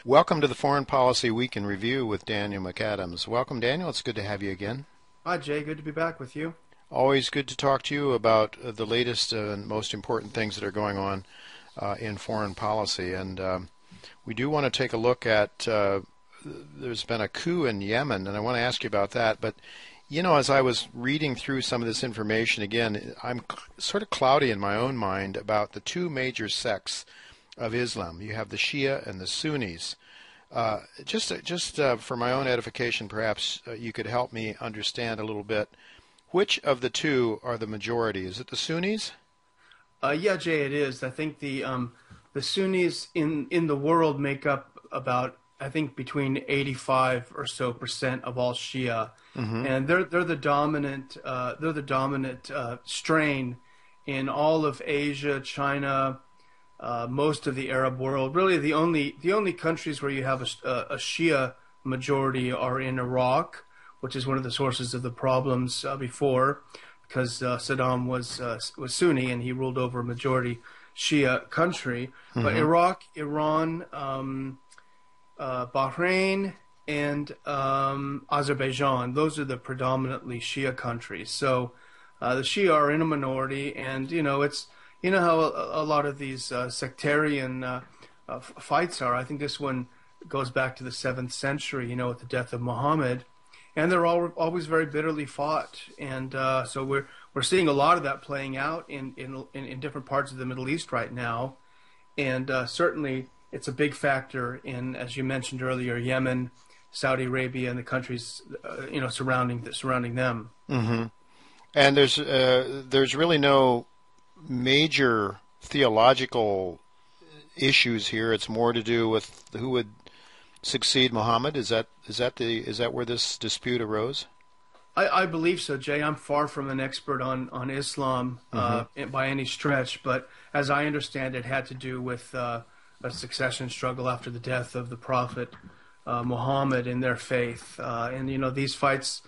Welcome to the Foreign Policy Week in Review with Daniel McAdams. Welcome, Daniel. It's good to have you again. Hi, Jay. Good to be back with you. Always good to talk to you about the latest and most important things that are going on in foreign policy. And we do want to take a look at, there's been a coup in Yemen, and I want to ask you about that. But, you know, as I was reading through some of this information again, I'm sort of cloudy in my own mind about the two major sects of Islam. You have the Shia and the Sunnis. Just for my own edification, perhaps you could help me understand a little bit. Which of the two are the majority? Is it the Sunnis? Yeah, Jay, it is. I think the Sunnis in the world make up about, I think, between 85 or so percent of all Shia, and they're the dominant strain in all of Asia, China, most of the Arab world. Really, the only countries where you have a Shia majority are in Iraq, which is one of the sources of the problems before, because Saddam was Sunni and he ruled over a majority Shia country. But Iraq, Iran, Bahrain, and Azerbaijan, those are the predominantly Shia countries. So the Shia are in a minority, and you know how a lot of these sectarian fights are. I think this one goes back to the 7th century, with the death of Muhammad, and they're always very bitterly fought. And so we're seeing a lot of that playing out in different parts of the Middle East right now, and certainly it's a big factor in, as you mentioned earlier, Yemen, Saudi Arabia, and the countries surrounding them. And there's really no major theological issues here. It's more to do with who would succeed Muhammad. Is that where this dispute arose? I believe so, Jay. I'm far from an expert on Islam by any stretch, but as I understand it, had to do with a succession struggle after the death of the Prophet Muhammad in their faith. And these fights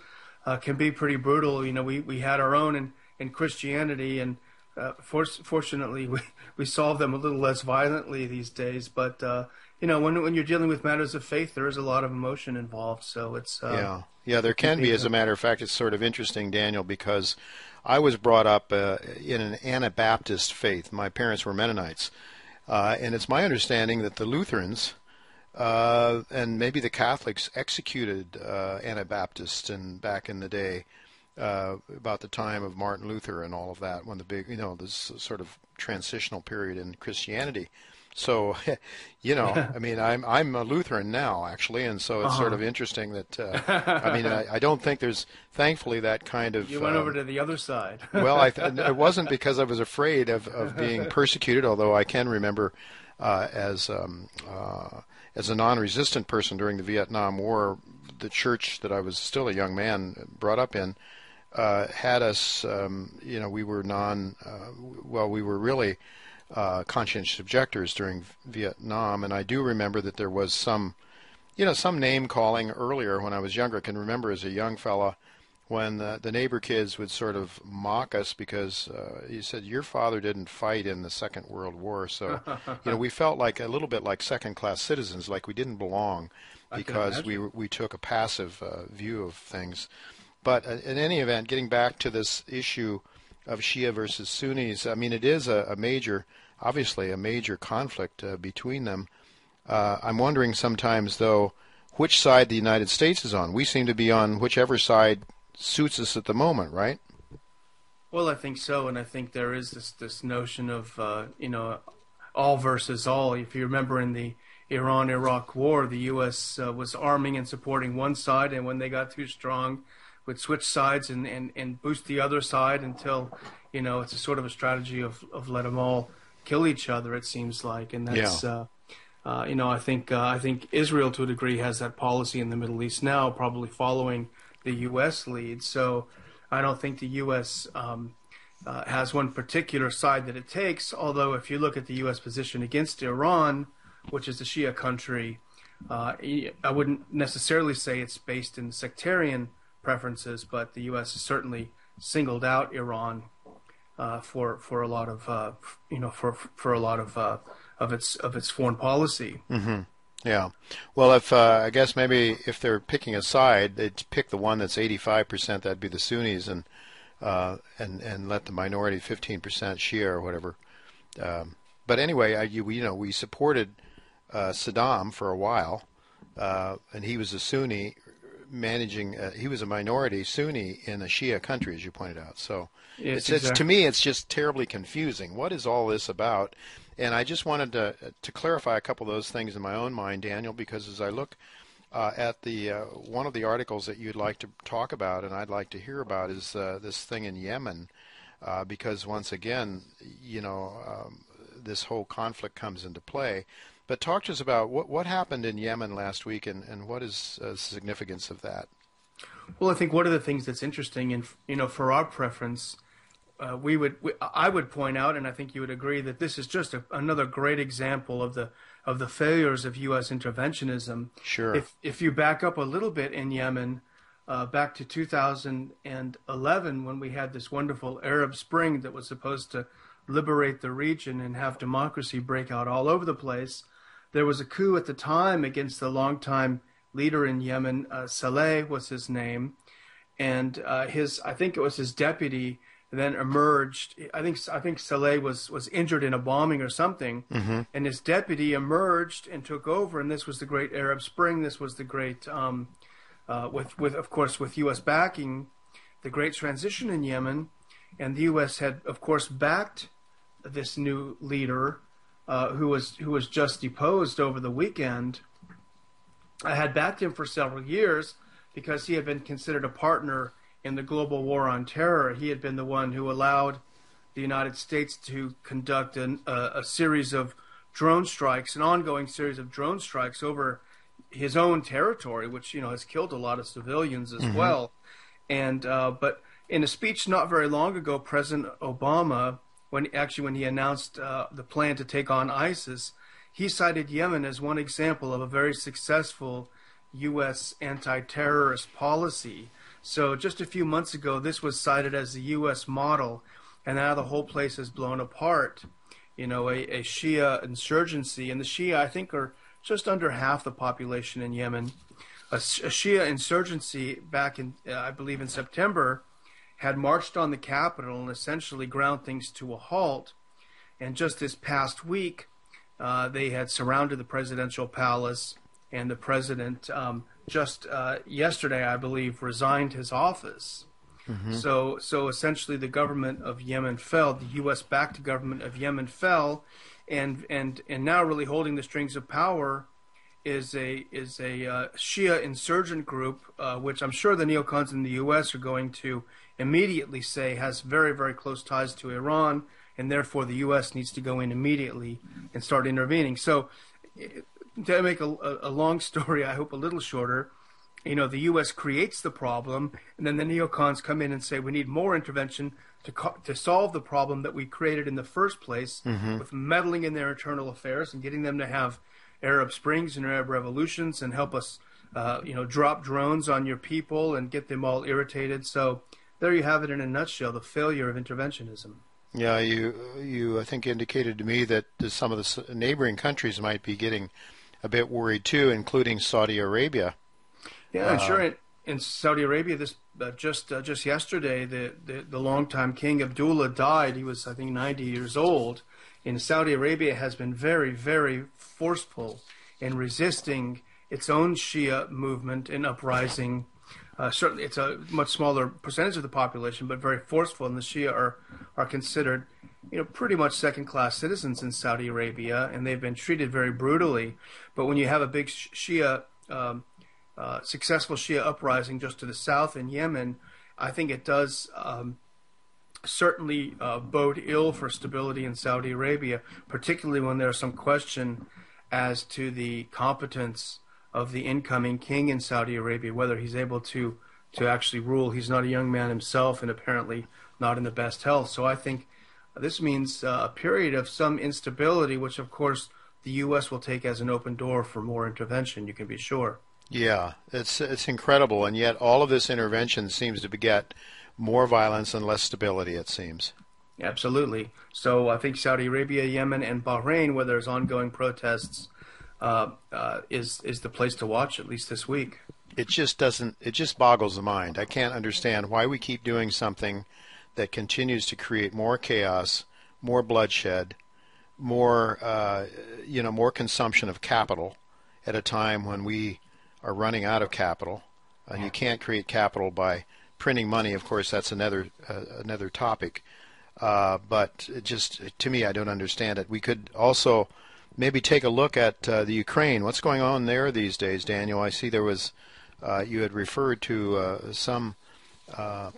can be pretty brutal. We had our own in Christianity, and fortunately, we solve them a little less violently these days. But when you're dealing with matters of faith, there is a lot of emotion involved. So it's there can be. As a matter of fact, it's sort of interesting, Daniel, because I was brought up in an Anabaptist faith. My parents were Mennonites, and it's my understanding that the Lutherans and maybe the Catholics executed Anabaptists back in the day. About the time of Martin Luther and all of that, when the big, this sort of transitional period in Christianity. So, I mean, I'm a Lutheran now, actually, and so it's sort of interesting that, I don't think there's, thankfully, that kind of... You went over to the other side. Well, it wasn't because I was afraid of being persecuted, although I can remember as a non-resistant person during the Vietnam War, the church that I was still a young man brought up in, had us, we were we were really conscientious objectors during Vietnam, and I do remember that there was some name calling earlier when I was younger. I can remember as a young fella when the neighbor kids would sort of mock us because he said, "Your father didn't fight in the Second World War," so we felt like a little bit like second-class citizens, like we didn't belong because we took a passive view of things. But in any event, getting back to this issue of Shia versus Sunnis, I mean, it is obviously a major conflict between them. I'm wondering sometimes, though, which side the United States is on. We seem to be on whichever side suits us at the moment, right? Well, I think so, and I think there is this notion of, all versus all. If you remember in the Iran-Iraq war, the U.S. Was arming and supporting one side, and when they got too strong, would switch sides and boost the other side until, it's a sort of a strategy of let them all kill each other, it seems like. And that's, I think Israel to a degree has that policy in the Middle East now, probably following the U.S. lead. So I don't think the U.S. Has one particular side that it takes, although if you look at the U.S. position against Iran, which is a Shia country, I wouldn't necessarily say it's based in sectarian preferences, but the U.S. has certainly singled out Iran for a lot of for a lot of its foreign policy. Mm-hmm. Yeah. Well, if I guess maybe if they're picking a side, they'd pick the one that's 85%. That'd be the Sunnis, and let the minority 15% Shia or whatever. But anyway, we supported Saddam for a while, and he was a Sunni managing. He was a minority Sunni in a Shia country, as you pointed out. So Yes, it's to exactly. me, it's just terribly confusing. What is all this about? And I just wanted to clarify a couple of those things in my own mind, Daniel, because as I look at the one of the articles that you'd like to talk about, and I'd like to hear about, is this thing in Yemen, because once again, this whole conflict comes into play. But talk to us about what happened in Yemen last week, and what is the significance of that? Well, I think one of the things that's interesting, and for our preference, I would point out, and I think you would agree, that this is just another great example of the failures of U.S. interventionism. Sure. If you back up a little bit in Yemen, back to 2011, when we had this wonderful Arab Spring that was supposed to liberate the region and have democracy break out all over the place, there was a coup at the time against the longtime leader in Yemen, Saleh was his name, and I think it was his deputy then emerged. I think Saleh was injured in a bombing or something, Mm-hmm. and his deputy emerged and took over. And this was the Great Arab Spring. This was the great, with of course with U.S. backing, the Great Transition in Yemen, and the U.S. had of course backed this new leader, who was just deposed over the weekend. I had backed him for several years because he had been considered a partner in the global war on terror. He had been the one who allowed the United States to conduct a series of drone strikes, an ongoing series of drone strikes over his own territory, which has killed a lot of civilians as Mm-hmm. well. And but in a speech not very long ago, President Obama, when he announced the plan to take on ISIS, he cited Yemen as one example of a very successful U.S. anti-terrorist policy. So just a few months ago, this was cited as the U.S. model, and now the whole place is blown apart. A Shia insurgency, and the Shia, I think, are just under half the population in Yemen. A Shia insurgency back in, I believe, in September, had marched on the capital and essentially ground things to a halt. And just this past week, they had surrounded the presidential palace, and the president just yesterday, I believe, resigned his office. Mm-hmm. So essentially, the government of Yemen fell. The U.S.-backed government of Yemen fell, and now really holding the strings of power is a Shia insurgent group, which I'm sure the neocons in the U.S. are going to immediately say has very, very close ties to Iran, and therefore the U.S. needs to go in immediately and start intervening. So, to make a long story, I hope a little shorter, the U.S. creates the problem, and then the neocons come in and say we need more intervention to solve the problem that we created in the first place, Mm-hmm. with meddling in their internal affairs and getting them to have Arab Springs and Arab revolutions and help us, drop drones on your people and get them all irritated. So there you have it in a nutshell, the failure of interventionism. Yeah, you I think indicated to me that some of the neighboring countries might be getting a bit worried too, including Saudi Arabia. Yeah, and sure. In Saudi Arabia, this just yesterday, the longtime King Abdullah died. He was, I think, 90 years old. And Saudi Arabia has been very, very forceful in resisting its own Shia movement and uprising. Certainly, it's a much smaller percentage of the population, but very forceful. And the Shia are considered, pretty much second-class citizens in Saudi Arabia, and they've been treated very brutally. But when you have a big Shia successful Shia uprising just to the south in Yemen, I think it does certainly bode ill for stability in Saudi Arabia, particularly when there's some question as to the competence of the incoming king in Saudi Arabia, whether he's able to actually rule. He's not a young man himself and apparently not in the best health. So I think this means a period of some instability, which of course the U.S. will take as an open door for more intervention, you can be sure. Yeah, it's incredible, and yet all of this intervention seems to beget more violence and less stability, it seems. Absolutely. So I think Saudi Arabia, Yemen, and Bahrain, where there's ongoing protests, is the place to watch, at least this week. It just boggles the mind. I can't understand why we keep doing something that continues to create more chaos, more bloodshed, more more consumption of capital at a time when we are running out of capital. And you can't create capital by printing money. Of course, that's another topic. But to me, I don't understand it. We could also maybe take a look at the Ukraine. What's going on there these days, Daniel? I see there was, you had referred to some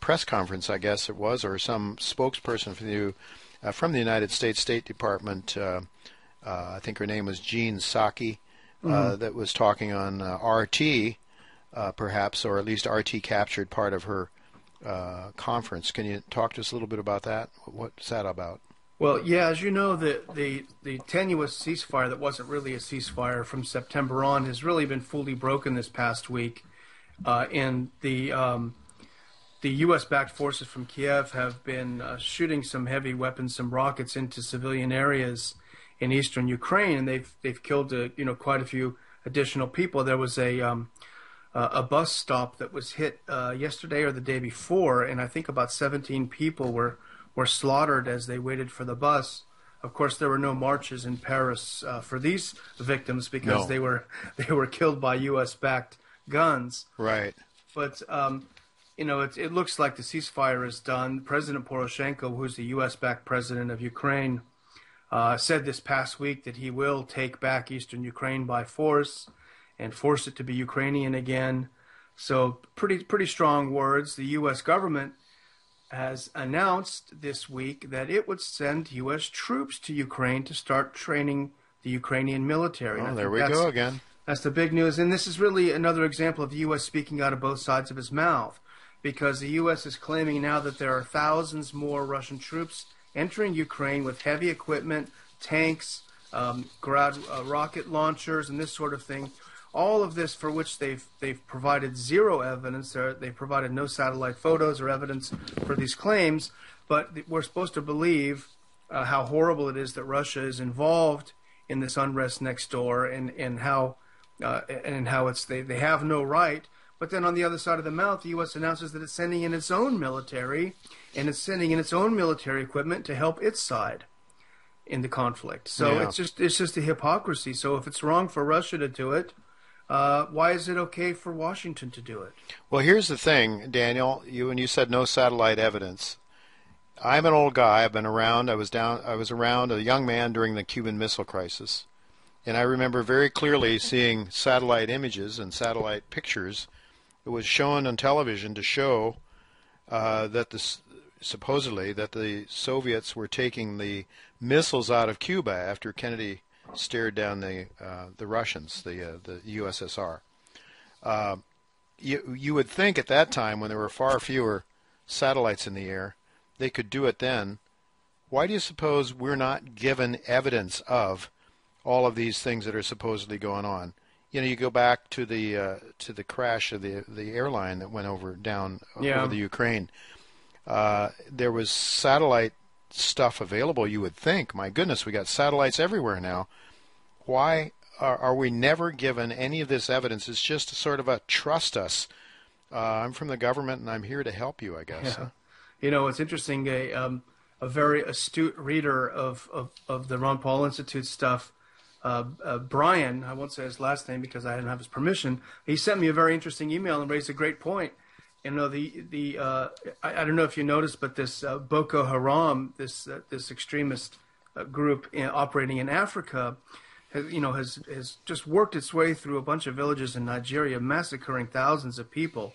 press conference, I guess it was, or some spokesperson from the United States State Department. I think her name was Jean Psaki, that was talking on RT, perhaps, or at least RT captured part of her conference. Can you talk to us a little bit about that? What's that about? Well, yeah, as you know, the tenuous ceasefire that wasn't really a ceasefire from September on has really been fully broken this past week, and the U.S.-backed forces from Kiev have been shooting some heavy weapons, some rockets into civilian areas in eastern Ukraine, and they've killed quite a few additional people. There was a bus stop that was hit yesterday or the day before, and I think about 17 people were slaughtered as they waited for the bus. Of course, there were no marches in Paris for these victims because they were killed by U.S.-backed guns. Right. But it looks like the ceasefire is done. President Poroshenko, who's the U.S.-backed president of Ukraine, said this past week that he will take back eastern Ukraine by force and force it to be Ukrainian again. So pretty strong words. The U.S. government has announced this week that it would send U.S. troops to Ukraine to start training the Ukrainian military. Oh, there we go again. That's the big news. And this is really another example of the U.S. speaking out of both sides of his mouth, because the U.S. is claiming now that there are thousands more Russian troops entering Ukraine with heavy equipment, tanks, rocket launchers, and this sort of thing. All of this for which they've provided zero evidence. They've provided no satellite photos or evidence for these claims, but we're supposed to believe how horrible it is that Russia is involved in this unrest next door, and how they have no right. But then on the other side of the mouth, the U.S. announces that it's sending in its own military, and it's sending in its own military equipment to help its side in the conflict. So it's just a hypocrisy. So if it's wrong for Russia to do it, why is it okay for Washington to do it? Well, here's the thing, Daniel. When you said no satellite evidence, I'm an old guy. I've been around. I was around a young man during the Cuban Missile Crisis, and I remember very clearly seeing satellite images and satellite pictures. It was shown on television to show that supposedly that the Soviets were taking the missiles out of Cuba after Kennedy stared down the Russians, the USSR. You would think at that time, when there were far fewer satellites in the air, they could do it then. Why do you suppose we're not given evidence of all of these things that are supposedly going on? You go back to the crash of the airline that went over the Ukraine. There was satellite stuff available, you would think. My goodness, we got satellites everywhere now. Why are we never given any of this evidence? It's just sort of a trust us. I'm from the government and I'm here to help you, I guess. Yeah. It's interesting. A very astute reader of the Ron Paul Institute stuff, Brian, I won't say his last name because I didn't have his permission. He sent me a very interesting email and raised a great point. I don't know if you noticed, but this Boko Haram, this extremist group operating in Africa, has just worked its way through a bunch of villages in Nigeria, massacring thousands of people.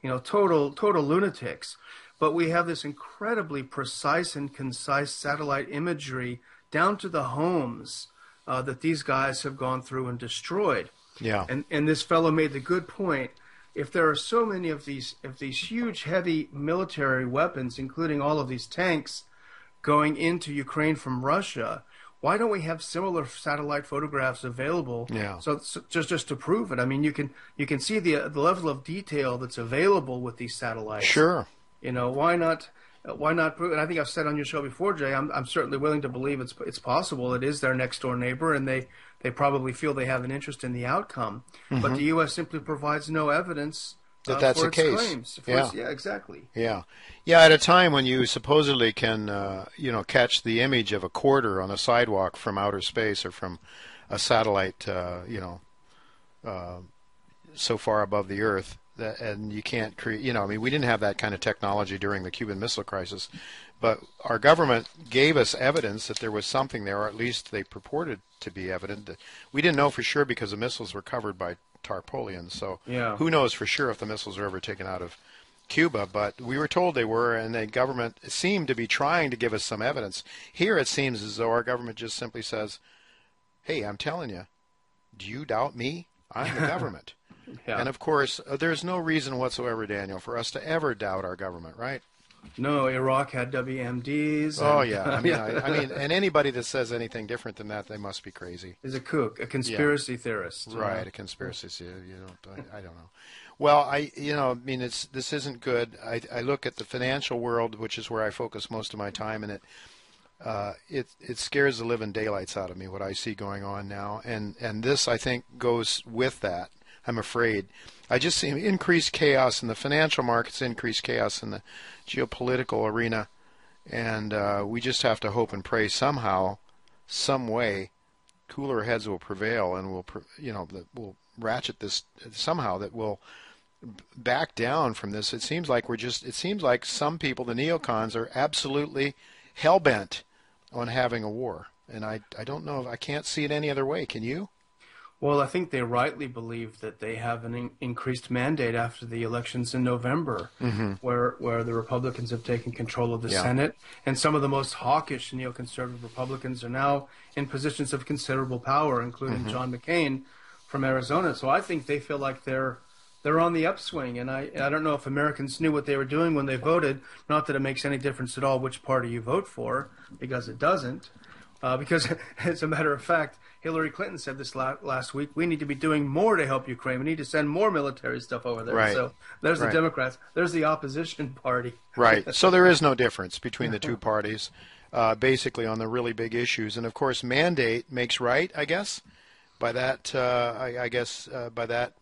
Total lunatics. But we have this incredibly precise and concise satellite imagery down to the homes that these guys have gone through and destroyed. Yeah. And this fellow made the good point. If there are so many of these huge, heavy military weapons, including all of these tanks, going into Ukraine from Russia, why don't we have similar satellite photographs available? Yeah. So just to prove it. I mean, you can see the level of detail that's available with these satellites. Sure. Why not Why not prove? And I think I've said on your show before, Jay, I'm certainly willing to believe it's possible. It is their next door neighbor, and they probably feel they have an interest in the outcome. But the U.S. simply provides no evidence that that's for the its case. claims. Yeah. Yeah, exactly. Yeah. Yeah, at a time when you supposedly can, catch the image of a quarter on a sidewalk from outer space or from a satellite, so far above the Earth, and you can't create, we didn't have that kind of technology during the Cuban Missile Crisis, but our government gave us evidence that there was something there, or at least they purported to be evident. We didn't know for sure because the missiles were covered by tarpaulins, so who knows for sure if the missiles are ever taken out of Cuba, but we were told they were, and the government seemed to be trying to give us some evidence. Here it seems as though our government just simply says, hey, I'm telling you, do you doubt me? I'm the government. Yeah. And of course, there's no reason whatsoever, Daniel, for us to ever doubt our government, right? No, Iraq had WMDs. Oh, yeah. I mean, and anybody that says anything different than that, they must be crazy. Is a kook, a conspiracy theorist. Right, a conspiracy. I don't know. Well, this isn't good. I look at the financial world, which is where I focus most of my time, and it scares the living daylights out of me what I see going on now, and this I think goes with that. I'm afraid. I just see increased chaos in the financial markets, increased chaos in the geopolitical arena, and we just have to hope and pray somehow, some way, cooler heads will prevail, and that we'll ratchet this somehow, that we'll back down from this. It seems like some people, the neocons, are absolutely hell-bent on having a war, and I don't know, I can't see it any other way. Can you? Well, I think they rightly believe that they have an increased mandate after the elections in November, where the Republicans have taken control of the Senate, and some of the most hawkish neoconservative Republicans are now in positions of considerable power, including John McCain from Arizona. So I think they feel like they're on the upswing, and I don't know if Americans knew what they were doing when they voted. Not that it makes any difference at all which party you vote for, because it doesn't. Because, as a matter of fact, Hillary Clinton said this last week, we need to be doing more to help Ukraine. We need to send more military stuff over there. Right. So there's the Democrats. There's the opposition party. Right. So there is no difference between the two parties, basically on the really big issues. And, of course, mandate makes right, I guess. By that, by that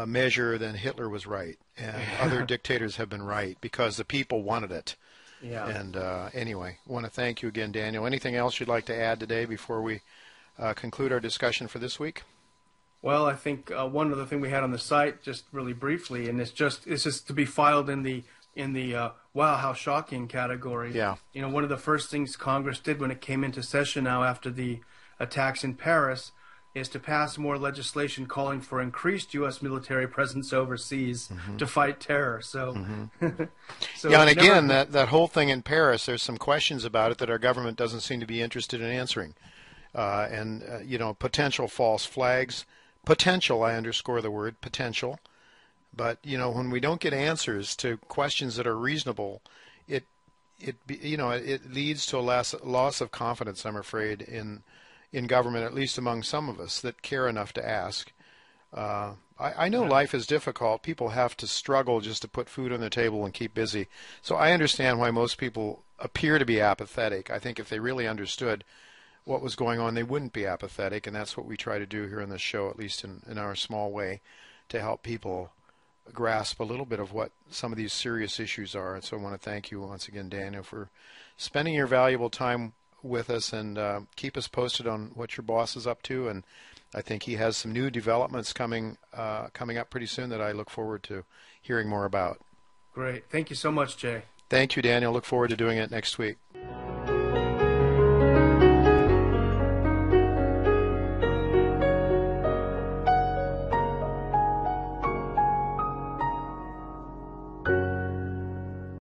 measure, then Hitler was right. And other dictators have been right because the people wanted it. Yeah. And anyway, I want to thank you again, Daniel. Anything else you'd like to add today before we conclude our discussion for this week? Well, I think one other thing we had on the site, just really briefly, and it's just to be filed in the wow, how shocking category. Yeah. One of the first things Congress did when it came into session now after the attacks in Paris is to pass more legislation calling for increased U.S. military presence overseas to fight terror. So, and again, that whole thing in Paris, there's some questions about it that our government doesn't seem to be interested in answering. Potential false flags. Potential, I underscore the word potential. But, when we don't get answers to questions that are reasonable, it leads to a loss of confidence, I'm afraid, in government, at least among some of us that care enough to ask. I know life is difficult. People have to struggle just to put food on the table and keep busy. So I understand why most people appear to be apathetic. I think if they really understood what was going on, they wouldn't be apathetic, and that's what we try to do here on this show, at least in our small way, to help people grasp a little bit of what some of these serious issues are. And so I want to thank you once again, Daniel, for spending your valuable time with us, and keep us posted on what your boss is up to. And I think he has some new developments coming up pretty soon that I look forward to hearing more about. Great. Thank you so much, Jay. Thank you, Daniel. Look forward to doing it next week.